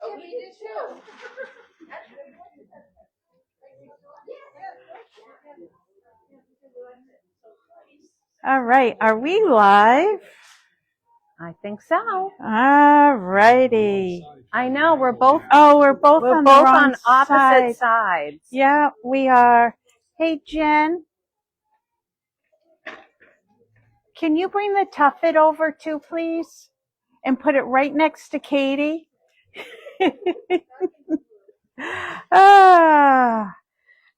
Oh, we did too. All right, are we live? I think so. All righty. I know we're both. We're both on opposite side. sides. Yeah, we are. Hey, Jen, can you bring the tuffet over too, please, and put it right next to Katie?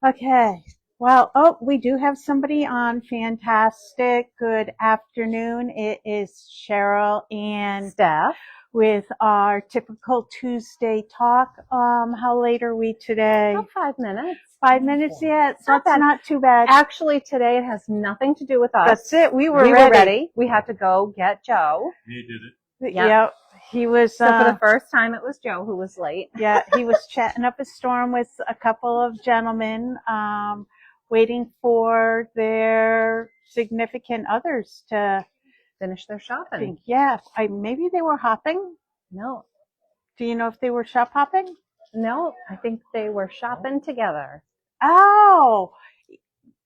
Okay. Well, we do have somebody on. Fantastic. Good afternoon. It is Cheryl and Stef with our typical Tuesday talk. How late are we today? About 5 minutes. 5 minutes yet? That's bad. not too bad. Actually, today it has nothing to do with us. That's it. We were ready. We had to go get Joe. He did it. Yep. He was. So for the first time, it was Joe who was late. Yeah, he was chatting up a storm with a couple of gentlemen, waiting for their significant others to finish their shopping. Yeah, maybe they were hopping. No. Do you know if they were shop hopping? No, I think they were shopping together. Oh,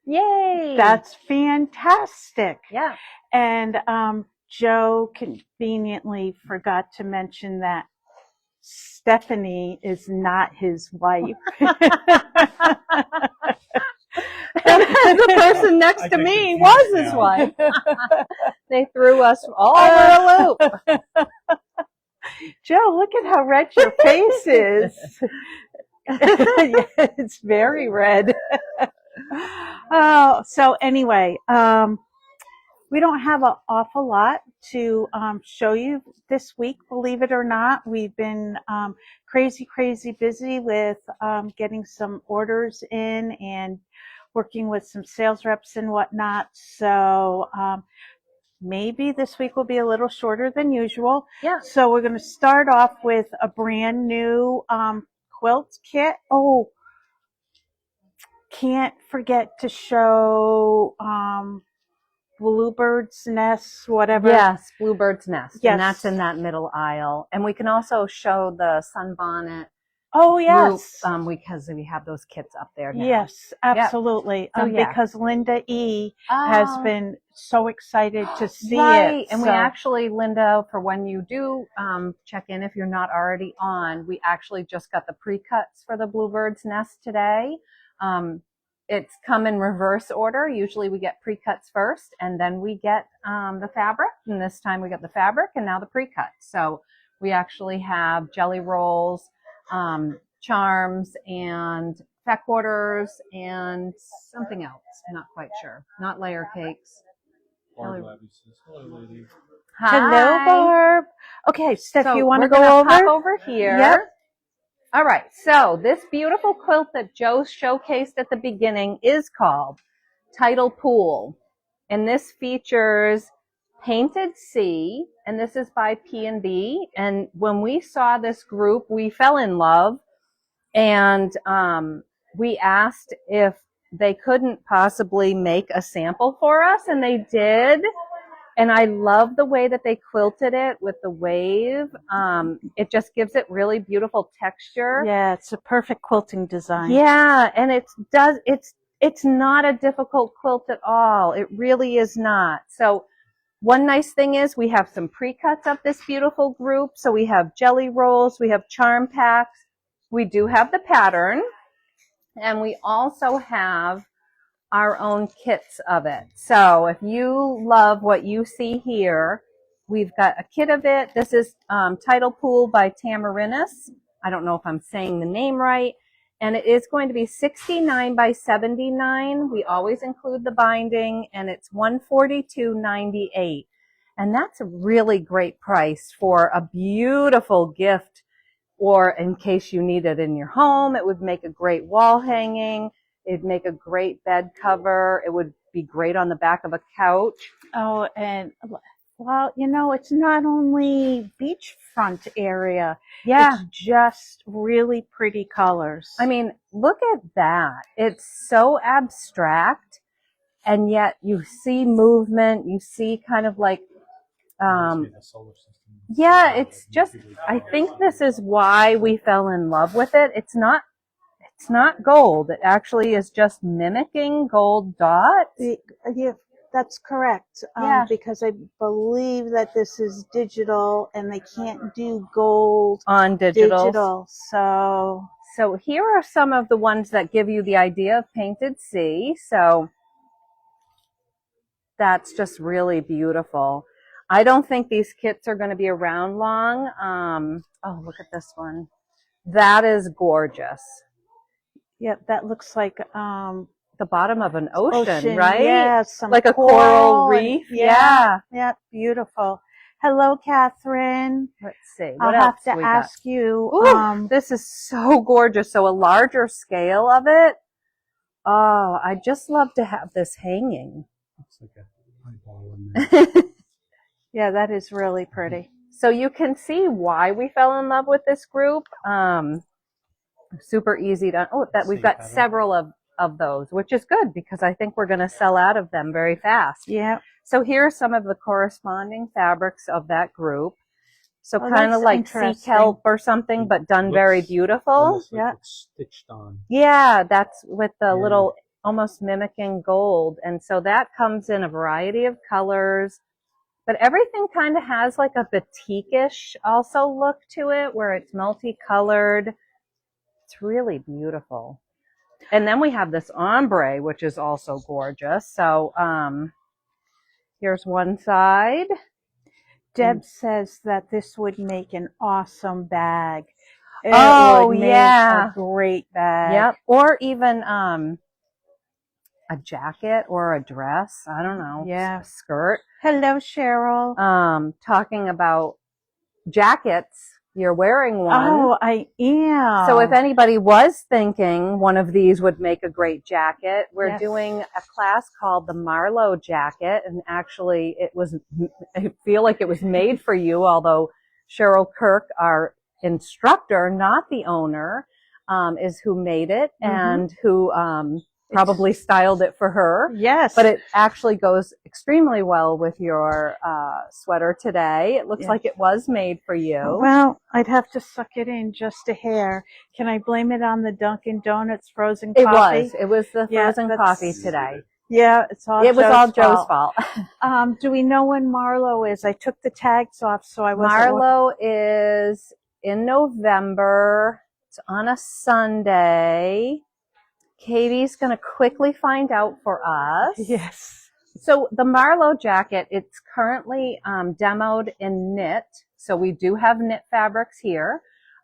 yay! That's fantastic. Yeah. And Joe conveniently forgot to mention that Stephanie is not his wife. The person next to me was his wife. They threw us all over a loop. Joe, look at how red your face is. Yeah, it's very red. So anyway, we don't have an awful lot to show you this week, believe it or not. We've been crazy busy with getting some orders in and working with some sales reps and whatnot. So maybe this week will be a little shorter than usual. Yeah. So we're going to start off with a brand new quilt kit. Oh, can't forget to show Bluebird's Nest, whatever. Yes, Bluebird's Nest. Yes. And that's in that middle aisle. And we can also show the sunbonnet. Oh, yes. Group, because we have those kits up there now. Yes, absolutely. Yep. So, yeah. Because Linda E. has been so excited to see right. it. And we actually, Linda, for when you do check in, if you're not already on, we actually just got the pre-cuts for the Bluebird's Nest today. It's come in reverse order. Usually we get pre-cuts first and then we get the fabric. And this time we got the fabric and now the pre-cuts. So we actually have jelly rolls, charms, and feck quarters, and something else. I'm not quite sure. Not layer cakes. Hello, lady. Hi. Hello, Barb. Okay, Steph, So you want to we're go gonna over? Pop over here. Yep. All right. So this beautiful quilt that Joe showcased at the beginning is called Tidal Pool, and this features Painted Sea, and this is by P&B. And when we saw this group, we fell in love, and we asked if they couldn't possibly make a sample for us, and they did. And I love the way that they quilted it with the wave. It just gives it really beautiful texture. Yeah, it's a perfect quilting design. Yeah, and it's not a difficult quilt at all. It really is not. So one nice thing is we have some pre-cuts of this beautiful group. So we have jelly rolls, we have charm packs, we do have the pattern, and we also have our own kits of it. So if you love what you see here, we've got a kit of it. This is Tidal Pool by Tamarinis. I don't know if I'm saying the name right. And it is going to be 69 by 79. We always include the binding, and it's $142.98. And that's a really great price for a beautiful gift, or in case you need it in your home. It would make a great wall hanging. It'd make a great bed cover. It would be great on the back of a couch. Oh, and well, you know, it's not only beachfront area. Yeah. It's just really pretty colors. I mean, look at that. It's so abstract, and yet you see movement. You see kind of like, The solar system Yeah, it's just, I think this is why we fell in love with it. It's not gold. It actually is just mimicking gold dots. Yeah, that's correct. Yeah. Because I believe that this is digital and they can't do gold On digital. digital. So here are some of the ones that give you the idea of painted sea. So that's just really beautiful. I don't think these kits are going to be around long. Oh, look at this one. That is gorgeous. yeah, that looks like The bottom of an ocean, right? Yeah, some like a coral coral reef. Yeah. Yeah, beautiful. Hello, Catherine. Let's see. I'll What else have to we ask you. Ooh, this is so gorgeous. So a larger scale of it. Oh, I just love to have this hanging. Looks like a eyeball in there. Yeah, that is really pretty. So you can see why we fell in love with this group. Super easy to, we've got several of those, which is good because I think we're going to sell out of them very fast. Yeah. So here are some of the corresponding fabrics of that group. So Oh, kind of that's like sea interesting. kelp or something, but done very beautiful. Almost like Yeah. it's stitched on. Yeah, that's with the little almost mimicking gold. And so that comes in a variety of colors, but everything kind of has like a batik-ish also look to it where it's multicolored. It's really beautiful. And then we have this ombre, which is also gorgeous. So here's one side. Deb says that this would make an awesome bag. It would make a great bag. Yep. Or even a jacket or a dress. I don't know. Yeah. A skirt. Hello, Cheryl. Talking about jackets. You're wearing one. Oh, I am. So if anybody was thinking one of these would make a great jacket, we're doing a class called the Marlowe jacket. And actually I feel like it was made for you, although Cheryl Kirk, our instructor, not the owner, is who made it and who probably styled it for her. Yes. But it actually goes extremely well with your sweater today. It looks like it was made for you. Well, I'd have to suck it in just a hair. Can I blame it on the Dunkin' Donuts frozen coffee? It was the frozen coffee today. Yeah, it was all Joe's fault. Do we know when Marlowe is? I took the tags off, so I wasn't. Marlowe is in November. It's on a Sunday. Katie's going to quickly find out for us. Yes. So the Marlowe jacket, it's currently demoed in knit. So we do have knit fabrics here.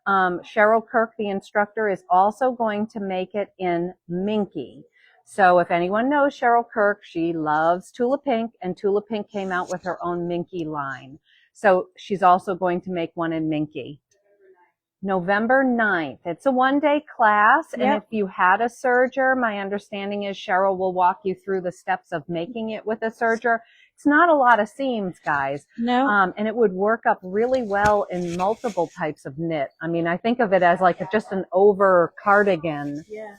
Cheryl Kirk, the instructor, is also going to make it in minky. So if anyone knows Cheryl Kirk, she loves Tula Pink, and Tula Pink came out with her own minky line. So she's also going to make one in minky. November 9th. It's a one-day class, and if you had a serger, my understanding is Cheryl will walk you through the steps of making it with a serger. It's not a lot of seams, guys. No. And it would work up really well in multiple types of knit. I mean, I think of it as like just an over cardigan. Yeah.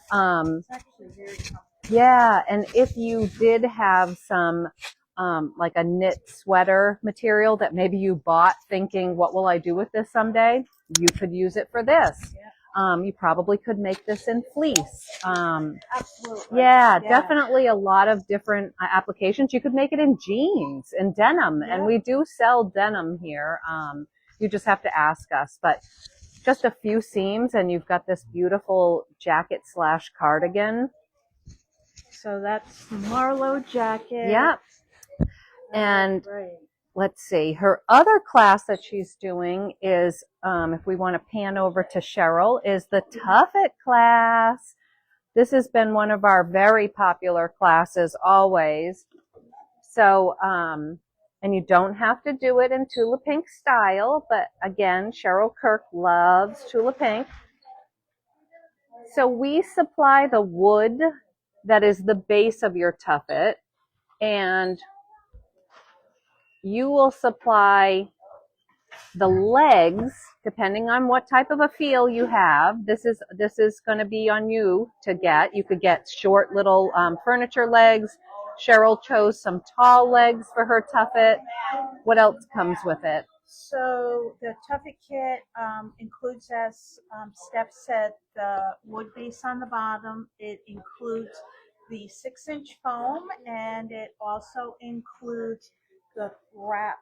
It's actually very comfortable. Yeah, and if you did have some like a knit sweater material that maybe you bought thinking, what will I do with this someday? You could use it for this. You probably could make this in fleece. Absolutely. Yeah, definitely a lot of different applications. You could make it in jeans and denim, and we do sell denim here. You just have to ask us, but just a few seams and you've got this beautiful jacket / cardigan. So that's the Marlowe jacket. Yep. And let's see, her other class that she's doing is, if we want to pan over to Cheryl, is the Tuff It class. This has been one of our very popular classes always. So, and you don't have to do it in Tula Pink style, but again, Cheryl Kirk loves Tula Pink. So we supply the wood that is the base of your Tuff It, and you will supply the legs, depending on what type of a feel you have. This is going to be on you to get. You could get short little furniture legs. Cheryl chose some tall legs for her Tuff It. What else comes with it? So the Tuffet kit includes, as Steph said, the wood base on the bottom. It includes the 6-inch foam, and it also includes the wrap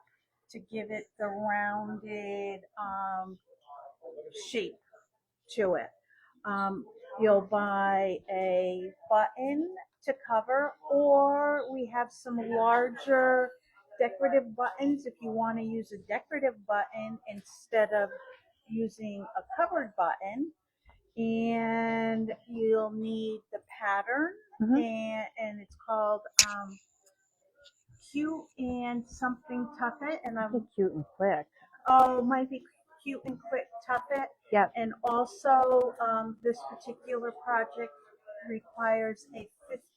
to give it the rounded shape to it. You'll buy a button to cover, or we have some larger decorative buttons if you want to use a decorative button instead of using a covered button. And you'll need the pattern, and it's called Cute and something Tuffet, and I'm Cute and quick. Oh, it might be Cute and Quick Tuffet. Yep. And also, this particular project requires a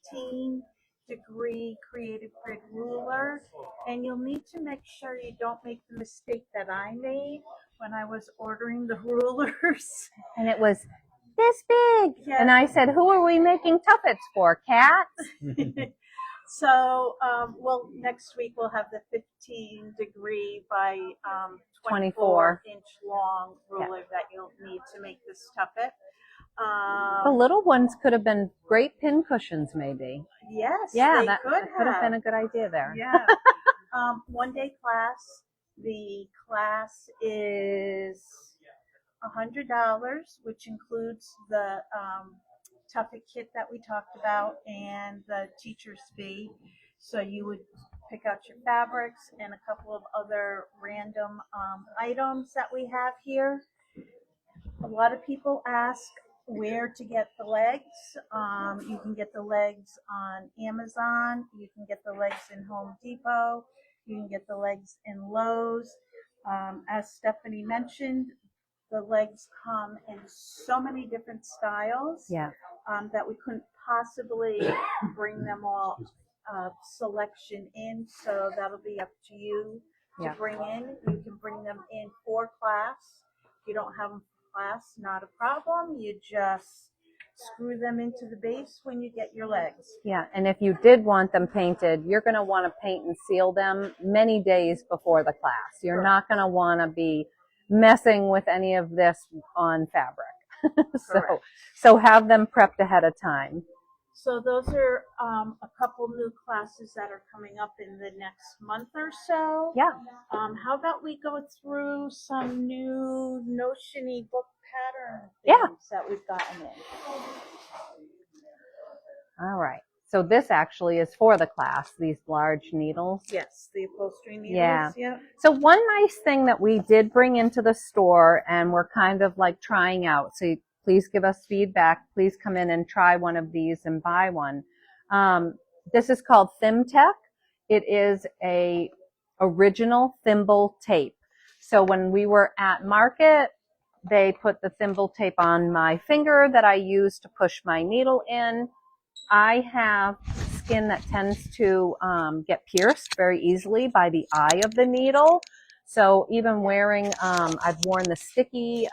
15-degree creative grid ruler. And you'll need to make sure you don't make the mistake that I made when I was ordering the rulers. And it was this big. Yeah. And I said, who are we making tuffets for? Cats? So, well, next week we'll have the 15-degree by 24-inch long ruler that you'll need to make this tuffet. The little ones could have been great pin cushions, maybe. Yes, Yeah, that could have been a good idea there. Yeah. One-day class. The class is $100, which includes the Tuffet kit that we talked about and the teacher's fee. So you would pick out your fabrics and a couple of other random items that we have here. A lot of people ask where to get the legs. You can get the legs on Amazon. You can get the legs in Home Depot. You can get the legs in Lowe's. As Stephanie mentioned, the legs come in so many different styles that we couldn't possibly bring them all selection in. So that'll be up to you to bring in. You can bring them in for class. If you don't have them for class, not a problem. You just screw them into the base when you get your legs. Yeah, and if you did want them painted, you're going to want to paint and seal them many days before the class. You're not going to want to be messing with any of this on fabric. So have them prepped ahead of time. So those are a couple new classes that are coming up in the next month or so. Yeah. How about we go through some new Notion-y book pattern things that we've gotten in. All right. So this actually is for the class, these large needles. Yes, the upholstery needles. Yeah. Yep. So one nice thing that we did bring into the store and we're kind of like trying out, so please give us feedback. Please come in and try one of these and buy one. This is called ThimTech. It is a original thimble tape. So when we were at market, they put the thimble tape on my finger that I use to push my needle in. I have skin that tends to get pierced very easily by the eye of the needle. So even wearing, I've worn the sticky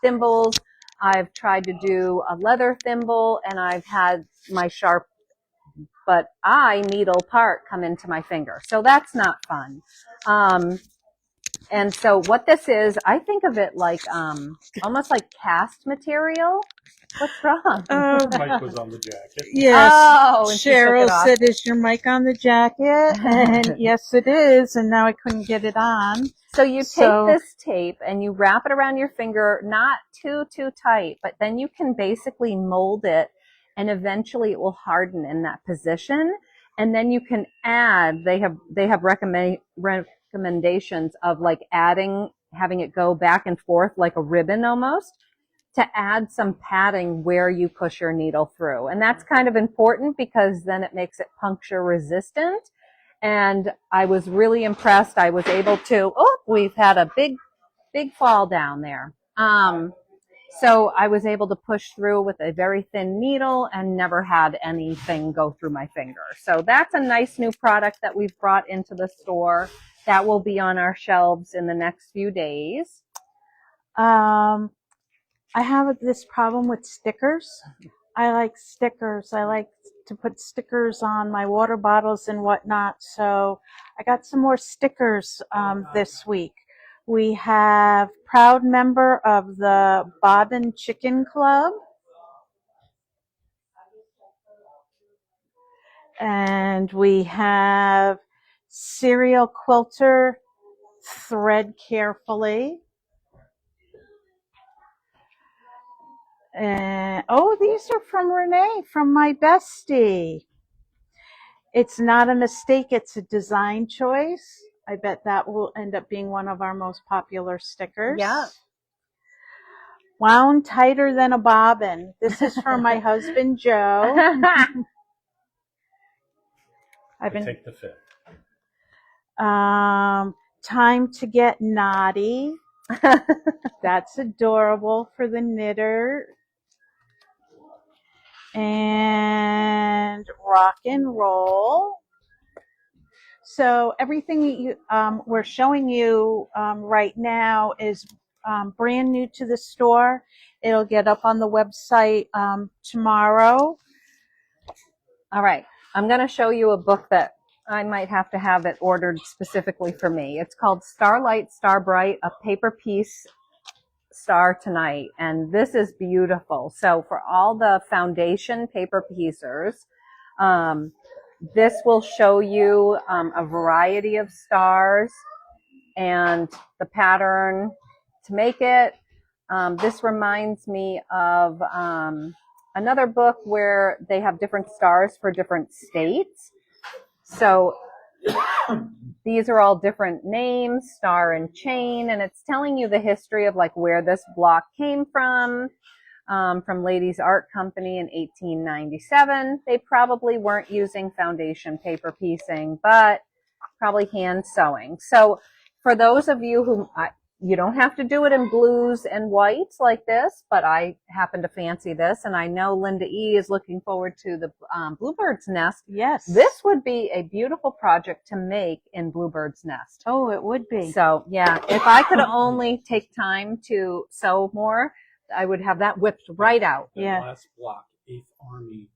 thimbles. I've tried to do a leather thimble, and I've had my sharp but eye needle part come into my finger. So that's not fun. And so what this is, I think of it like almost like cast material. What's wrong? Mike was on the jacket. Yes. Oh, and Cheryl said, "Is your mic on the jacket?" And yes, it is. And now I couldn't get it on. So you take this tape and you wrap it around your finger, not too tight, but then you can basically mold it, and eventually it will harden in that position. And then you can add. They have recommendations of like adding, having it go back and forth like a ribbon almost, to add some padding where you push your needle through. And that's kind of important because then it makes it puncture resistant. And I was really impressed. I was able to, we've had a big fall down there. So I was able to push through with a very thin needle and never had anything go through my finger. So that's a nice new product that we've brought into the store that will be on our shelves in the next few days. I have this problem with stickers. I like stickers. I like to put stickers on my water bottles and whatnot. So I got some more stickers this week. We have proud member of the Bobbin Chicken Club. And we have serial quilter, thread carefully. And oh, these are from Renee, from my bestie. It's not a mistake, it's a design choice. I bet that will end up being one of our most popular stickers. Yeah. Wound tighter than a bobbin. This is for my husband, Joe. Take the fifth. Time to get naughty. That's adorable for the knitter. And rock and roll. So everything that you, we're showing you right now is brand new to the store. It'll get up on the website tomorrow. All right. I'm going to show you a book that I might have to have it ordered specifically for me. It's called Starlight, Starbright, A Paper Piece Star Tonight. And this is beautiful. So for all the foundation paper piecers, this will show you a variety of stars and the pattern to make it. This reminds me of another book where they have different stars for different states. So these are all different names, star and chain, and it's telling you the history of like where this block came from Ladies Art Company in 1897. They probably weren't using foundation paper piecing, but probably hand sewing. So for those of you who, you don't have to do it in blues and whites like this, but I happen to fancy this, and I know Linda E. is looking forward to the Bluebird's Nest. Yes. This would be a beautiful project to make in Bluebird's Nest. Oh, it would be. So, yeah, if I could only take time to sew more, I would have that whipped right out. The Yeah. last block, 8th Army,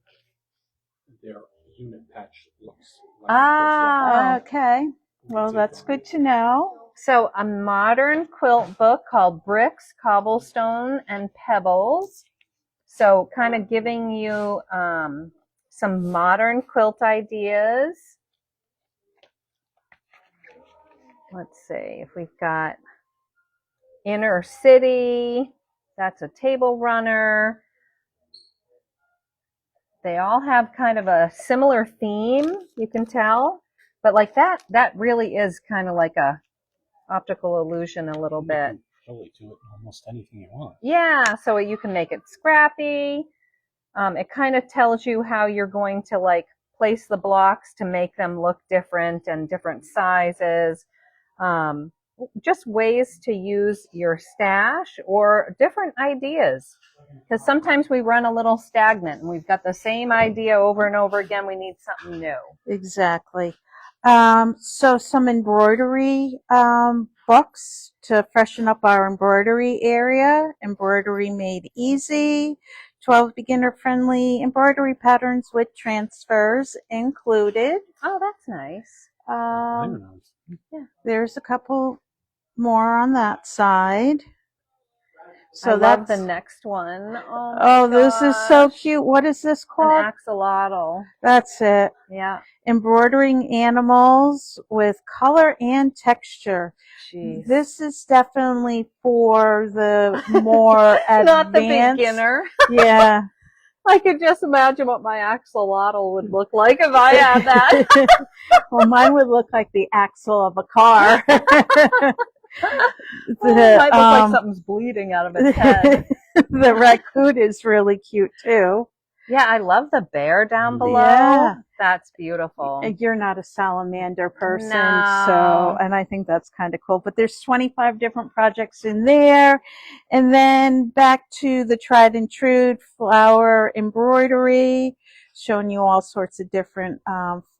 their unit patch looks like Okay. Well, that's good to know. So a modern quilt book called Bricks, Cobblestone, and Pebbles. So kind of giving you some modern quilt ideas. Let's see if we've got Inner City. That's a table runner. They all have kind of a similar theme, you can tell. But like that really is kind of like a optical illusion a little bit. Totally do it in almost anything you want. Yeah, so you can make it scrappy. It kind of tells you how you're going to like place the blocks to make them look different and different sizes. Just ways to use your stash or different ideas. Because sometimes we run a little stagnant and we've got the same idea over and over again. We need something new. Exactly. So some embroidery books to freshen up our embroidery area. Embroidery Made Easy. 12 beginner-friendly embroidery patterns with transfers included. Oh, that's nice. Yeah, there's a couple more on that side. So I love the next one. Oh, this is so cute. What is this called? An axolotl. That's it. Yeah. Embroidering animals with color and texture. Jeez. This is definitely for the more advanced. Not the beginner. Yeah. I could just imagine what my axolotl would look like if I had that. Well, mine would look like the axle of a car. It might look like something's bleeding out of its head. The raccoon is really cute too. Yeah, I love the bear down below. Yeah. That's beautiful. You're not a salamander person, No. so, and I think that's kind of cool. But there's 25 different projects in there. And then back to the tried and true flower embroidery, showing you all sorts of different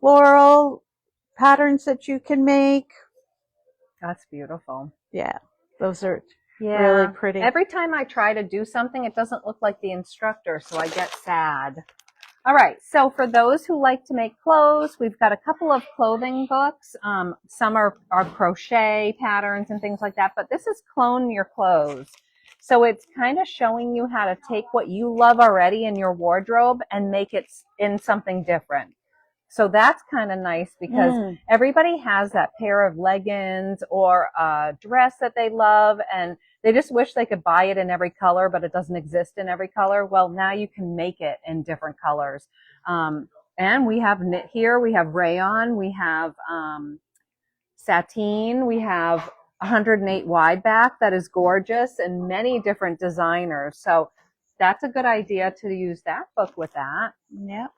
floral patterns that you can make. That's beautiful. Yeah, those are really pretty. Every time I try to do something, it doesn't look like the instructor, so I get sad. All right, so for those who like to make clothes, we've got a couple of clothing books. Some are crochet patterns and things like that, but this is Clone Your Clothes. So it's kind of showing you how to take what you love already in your wardrobe and make it in something different. So that's kind of nice because everybody has that pair of leggings or a dress that they love and they just wish they could buy it in every color, but it doesn't exist in every color. Well, now you can make it in different colors. And we have knit here, we have rayon, we have sateen, we have 108 wide back that is gorgeous and many different designers. So that's a good idea to use that book with that. Yep.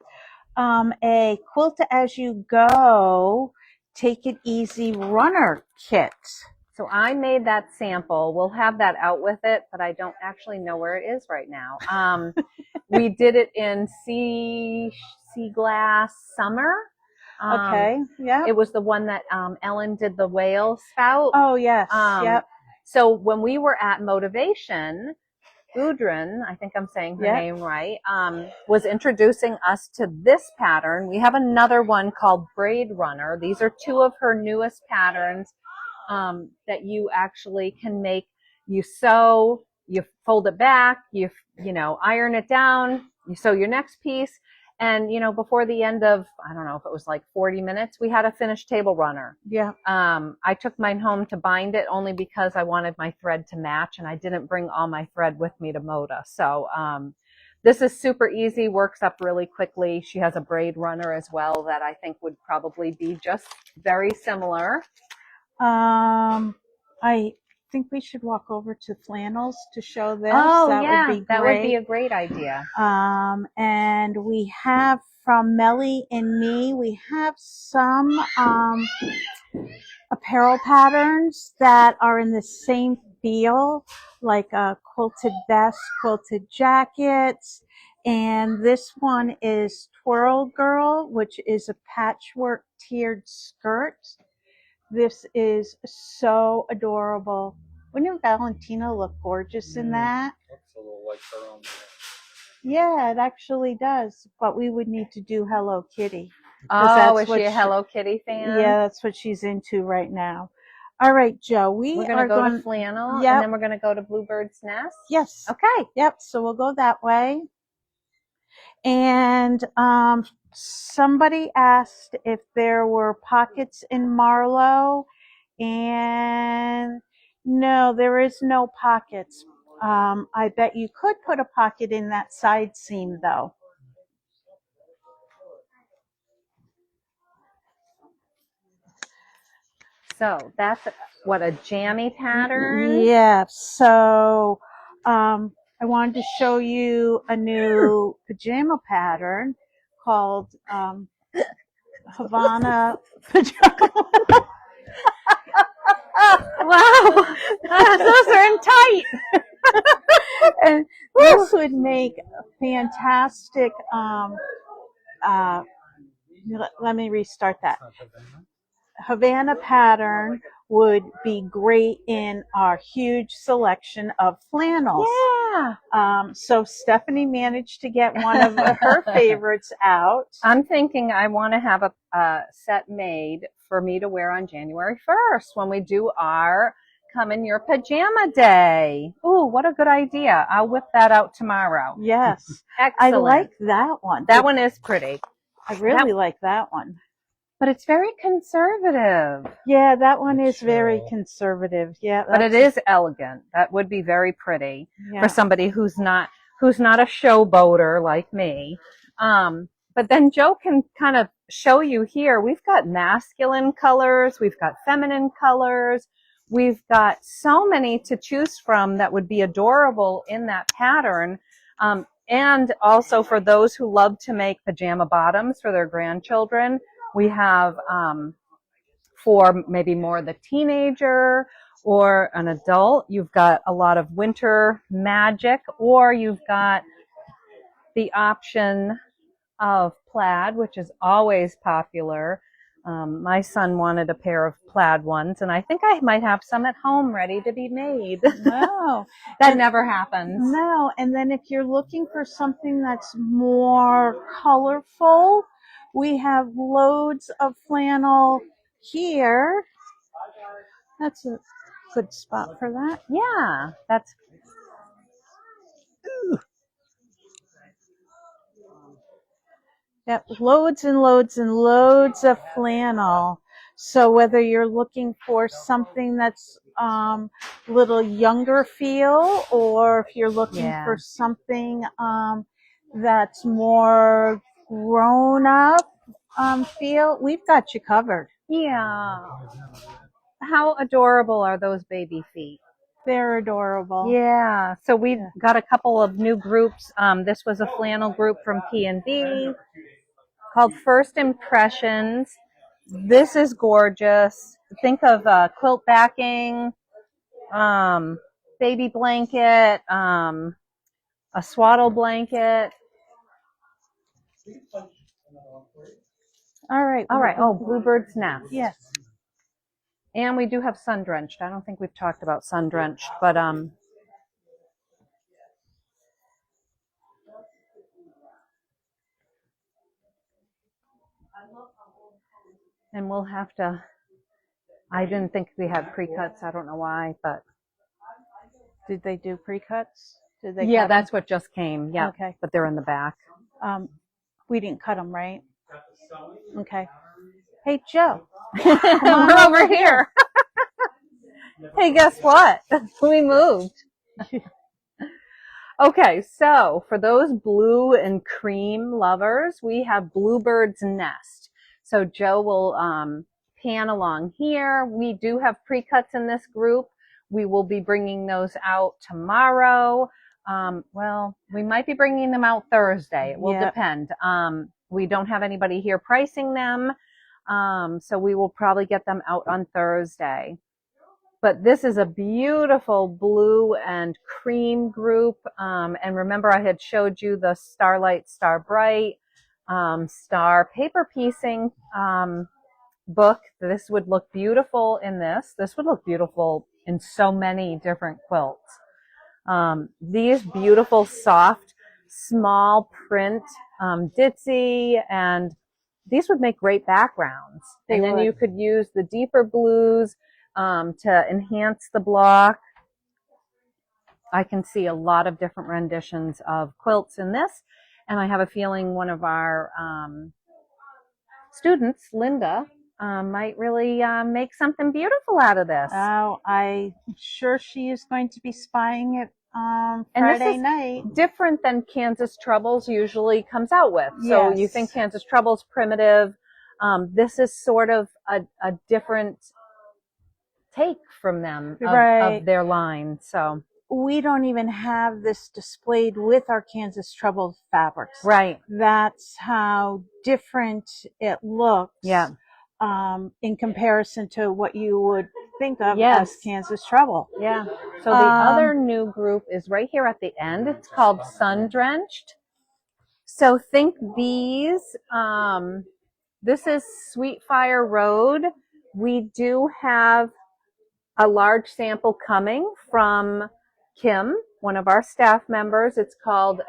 A quilt as you go, take it easy runner kit. So I made that sample. We'll have that out with it, but I don't actually know where it is right now. We did it in sea glass summer. Okay. Yeah. It was the one that Ellen did the whale spout. Oh yes. Yep. So when we were at Motivation, Gudrun, I think I'm saying her name right, was introducing us to this pattern. We have another one called Braid Runner. These are two of her newest patterns that you actually can make. You sew, you fold it back, you iron it down, you sew your next piece. And, before the end of, I don't know if it was like 40 minutes, we had a finished table runner. Yeah. I took mine home to bind it only because I wanted my thread to match and I didn't bring all my thread with me to Moda. So, this is super easy, works up really quickly. She has a braid runner as well that I think would probably be just very similar. I think we should walk over to flannels to show this. Oh, that yeah, would be that great. would be a great idea. And we have from Melly and me, we have some apparel patterns that are in the same feel, like quilted vests, quilted jackets. And this one is Twirl Girl, which is a patchwork tiered skirt. This is so adorable. Wouldn't Valentina look gorgeous in that? Looks a little like her own. Yeah, it actually does. But we would need to do Hello Kitty. Oh, is she a Hello Kitty fan? Yeah, that's what she's into right now. All right, Joe, we're going to go to flannel, and then we're going to go to Bluebird's Nest? Yes. Okay. Yep, so we'll go that way. And somebody asked if there were pockets in Marlowe, and no, there is no pockets. I bet you could put a pocket in that side seam, though. So that's what, a jammy pattern? Yeah, so I wanted to show you a new pajama pattern called Havana Pajama. Wow, those are in tight. And this would make a fantastic, let me restart that. Havana pattern would be great in our huge selection of flannels. Yeah. So Stephanie managed to get one of her favorites out. I'm thinking I want to have a set made for me to wear on January 1st when we do our Come in Your Pajama Day. Ooh, what a good idea. I'll whip that out tomorrow. Yes. Excellent. I like that one. That one is pretty. I really like that one. But it's very conservative. Yeah, that one is very conservative. Yeah. But it is elegant. That would be very pretty for somebody who's not a showboater like me. But then Joe can kind of show you here. We've got masculine colors. We've got feminine colors. We've got so many to choose from that would be adorable in that pattern. And also for those who love to make pajama bottoms for their grandchildren, we have for maybe more the teenager or an adult. You've got a lot of winter magic, or you've got the option of plaid, which is always popular. My son wanted a pair of plaid ones, and I think I might have some at home ready to be made. Wow. That never happens. No, and then if you're looking for something that's more colorful, we have loads of flannel here. That's a good spot for that. Yeah, that's Yep, loads and loads and loads of flannel. So whether you're looking for something that's a little younger feel, or if you're looking for something that's more grown up feel, we've got you covered. yeah. How adorable are those baby feet? They're adorable. Yeah. So we've got a couple of new groups. This was a flannel group from P&B called First Impressions. This is gorgeous. Think of quilt backing, baby blanket, a swaddle blanket. All right. All right. Oh, Bluebird's Nest. Yes. And we do have Sun Drenched. I don't think we've talked about Sun Drenched, but and we'll have to. I didn't think we had pre-cuts. I don't know why, but Did they do pre-cuts? Did they? yeah, cut that's what just came. Yeah, Okay. but they're in the back. We didn't cut them, right? Okay. Hey, Joe. We're over here. Hey, guess what? We moved. Okay, so for those blue and cream lovers, we have Bluebird's Nest. So Joe will pan along here. We do have pre-cuts in this group. We will be bringing those out tomorrow. Well, we might be bringing them out Thursday. It will depend. We don't have anybody here pricing them, so we will probably get them out on Thursday. But this is a beautiful blue and cream group. And remember, I had showed you the Starlight, Star Bright, Star paper piecing book. This would look beautiful in this. This would look beautiful in so many different quilts. These beautiful, soft, small print ditzy, and these would make great backgrounds. And then you could use the deeper blues to enhance the block. I can see a lot of different renditions of quilts in this, and I have a feeling one of our students, Linda, might really make something beautiful out of this. Oh, I'm sure she is going to be spying it Friday night. Different than Kansas Troubles usually comes out with. So you think Kansas Troubles primitive. This is sort of a different take from them of their line. So we don't even have this displayed with our Kansas Trouble fabrics. Right. That's how different it looks. Yeah. In comparison to what you would think of as Kansas Trouble. Yeah. So the other new group is right here at the end. It's called Sun Drenched. So think these. This is Sweet Fire Road. We do have a large sample coming from Kim, one of our staff members. It's called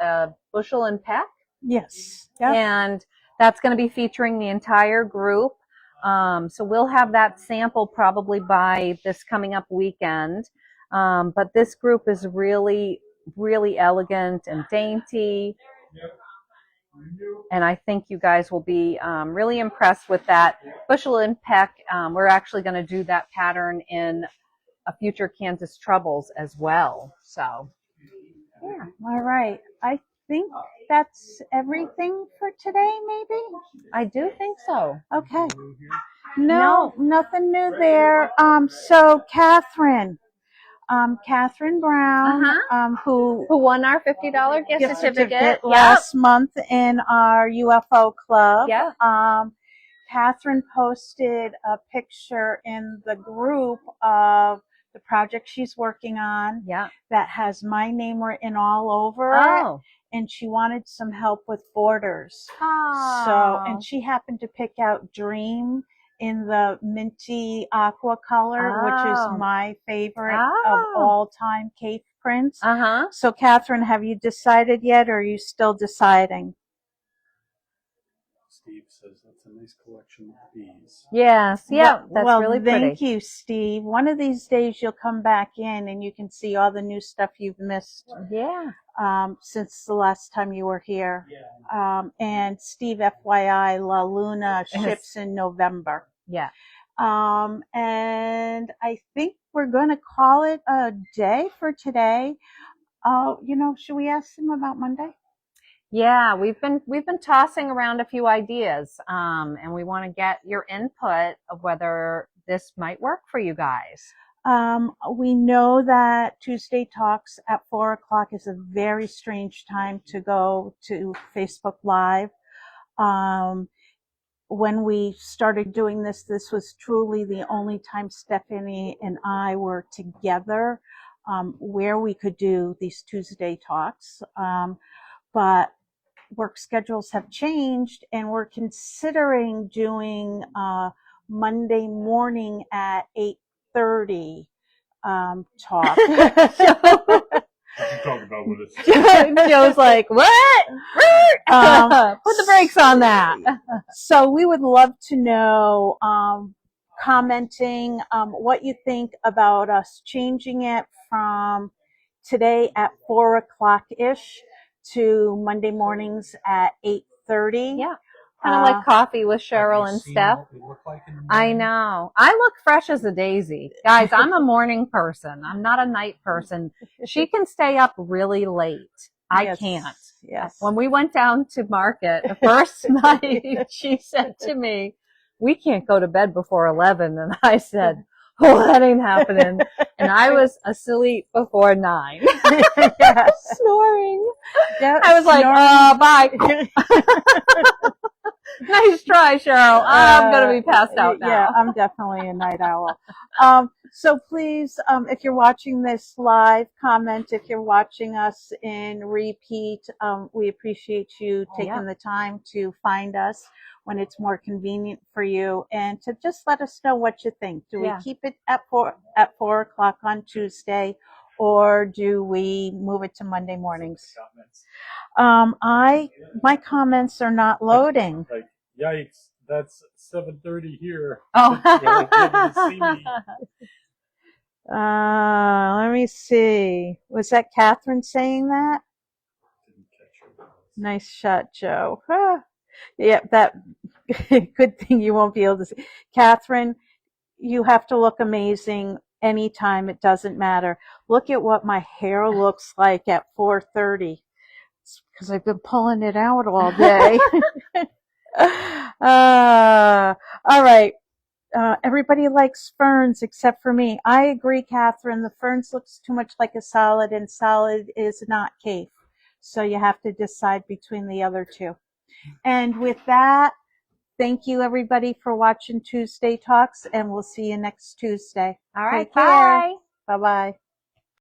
Bushel and Peck. Yes. Yep. And that's going to be featuring the entire group. So we'll have that sample probably by this coming up weekend. But this group is really, really elegant and dainty. And I think you guys will be really impressed with that. Bushel and Peck, we're actually going to do that pattern in a future Kansas Troubles as well. So, yeah. All right. I think that's everything for today, maybe? I do think so. Okay. No, nothing new there. So Catherine Brown, who won our $50 gift certificate last month in our UFO club. Yeah. Catherine posted a picture in the group of the project she's working on that has my name written all over it, and she wanted some help with borders. So, and she happened to pick out Dream in the minty aqua color, which is Oh. my favorite of all time cave prints. Uh-huh. So Catherine, have you decided yet, or are you still deciding? Steve says that's a nice collection of bees. Yes. Yeah. That's Well, really thank pretty. you, Steve. One of these days you'll come back in and you can see all the new stuff you've missed Yeah. since the last time you were here. And Steve, FYI, La Luna ships in November. Yeah. And I think we're going to call it a day for today. Should we ask them about Monday? Yeah, we've been tossing around a few ideas, and we want to get your input of whether this might work for you guys. We know that Tuesday Talks at 4:00 is a very strange time to go to Facebook Live. When we started doing this was truly the only time Stephanie and I were together, where we could do these Tuesday Talks. But work schedules have changed, and we're considering doing Monday morning at 8:30 talk. What you talking about with us? Joe's like, what? Put the brakes on that. So we would love to know, commenting, what you think about us changing it from today at 4:00-ish to Monday mornings at 8:30. Yeah. Kind of like coffee with Cheryl and Stef. I know. I look fresh as a daisy. Guys, I'm a morning person. I'm not a night person. She can stay up really late. I can't. Yes. When we went down to market the first night, she said to me, we can't go to bed before 11. And I said, oh, that ain't happening. And I was asleep before 9. Yes. Snoring. Yep, I was like, bye. Nice try, Cheryl. I'm going to be passed out now. Yeah, I'm definitely a night owl. So please, if you're watching this live, comment. If you're watching us in repeat, we appreciate you taking the time to find us when it's more convenient for you, and to just let us know what you think. Do we keep it at 4:00 on Tuesday, or do we move it to Monday mornings? My comments are not loading. Like, yikes, that's 7:30 here. Oh. You'll be able to see me. Let me see. Was that Catherine saying that? Didn't catch her. Nice shot, Joe. Yeah, that good thing you won't be able to see. Catherine, you have to look amazing anytime. It doesn't matter. Look at what my hair looks like at 4:30. It's because I've been pulling it out all day. All right. Everybody likes ferns except for me. I agree, Catherine. The ferns looks too much like a solid, and solid is not cave. So you have to decide between the other two. And with that, thank you everybody for watching Tuesday Talks, and we'll see you next Tuesday. All right, Take care. bye. Bye-bye.